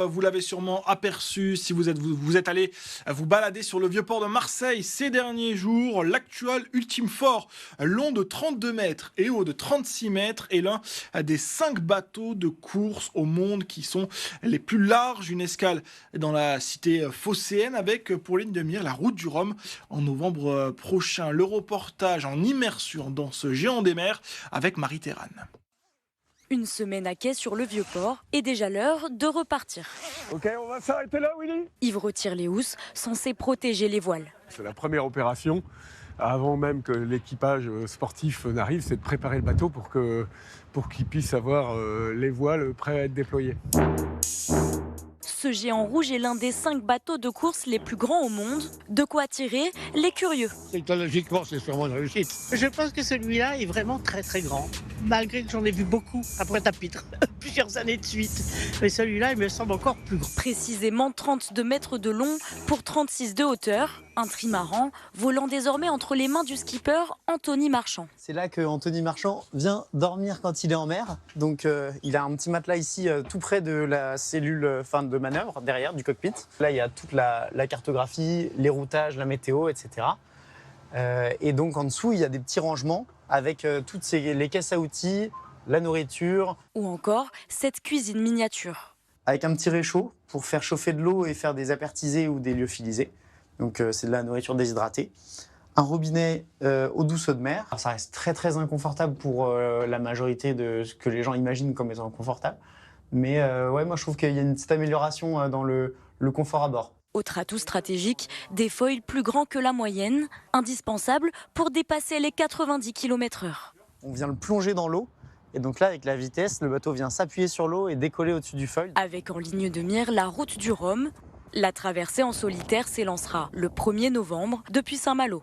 Vous l'avez sûrement aperçu si vous êtes allé vous balader sur le vieux port de Marseille ces derniers jours. L'actuel Ultime Fort, long de 32 mètres et haut de 36 mètres, est l'un des 5 bateaux de course au monde qui sont les plus larges. Une escale dans la cité phocéenne avec pour ligne de mire la route du Rhum en novembre prochain. Le reportage en immersion dans ce géant des mers avec Marie Terrane. Une semaine à quai sur le Vieux-Port et déjà l'heure de repartir. Ok, on va s'arrêter là, Willy. Yves retire les housses, censé protéger les voiles. C'est la première opération, avant même que l'équipage sportif n'arrive, c'est de préparer le bateau pour qu'il puisse avoir les voiles prêts à être déployés. Ce géant rouge est l'un des 5 bateaux de course les plus grands au monde. De quoi attirer les curieux. Technologiquement, c'est sûrement une réussite. Je pense que celui-là est vraiment très très grand, malgré que j'en ai vu beaucoup à Pointe-à-Pitre, plusieurs années de suite. Mais celui-là, il me semble encore plus grand. Précisément 32 mètres de long pour 36 de hauteur. Un trimaran volant désormais entre les mains du skipper Anthony Marchand. C'est là que Anthony Marchand vient dormir quand il est en mer. Donc il a un petit matelas ici tout près de la cellule de manœuvre, derrière du cockpit. Là il y a toute la cartographie, les routages, la météo, etc. Et donc en dessous il y a des petits rangements avec toutes les caisses à outils, la nourriture. Ou encore cette cuisine miniature. Avec un petit réchaud pour faire chauffer de l'eau et faire des apertisés ou des lyophilisés. Donc c'est de la nourriture déshydratée. Un robinet eau douce eau de mer. Alors, ça reste très très inconfortable pour la majorité de ce que les gens imaginent comme étant confortable. Mais ouais, moi je trouve qu'il y a une petite amélioration dans le confort à bord. Autre atout stratégique, des foils plus grands que la moyenne, indispensables pour dépasser les 90 km/h. On vient le plonger dans l'eau. Et donc là, avec la vitesse, le bateau vient s'appuyer sur l'eau et décoller au-dessus du foil. Avec en ligne de mire la route du Rhum. La traversée en solitaire s'élancera le 1er novembre depuis Saint-Malo.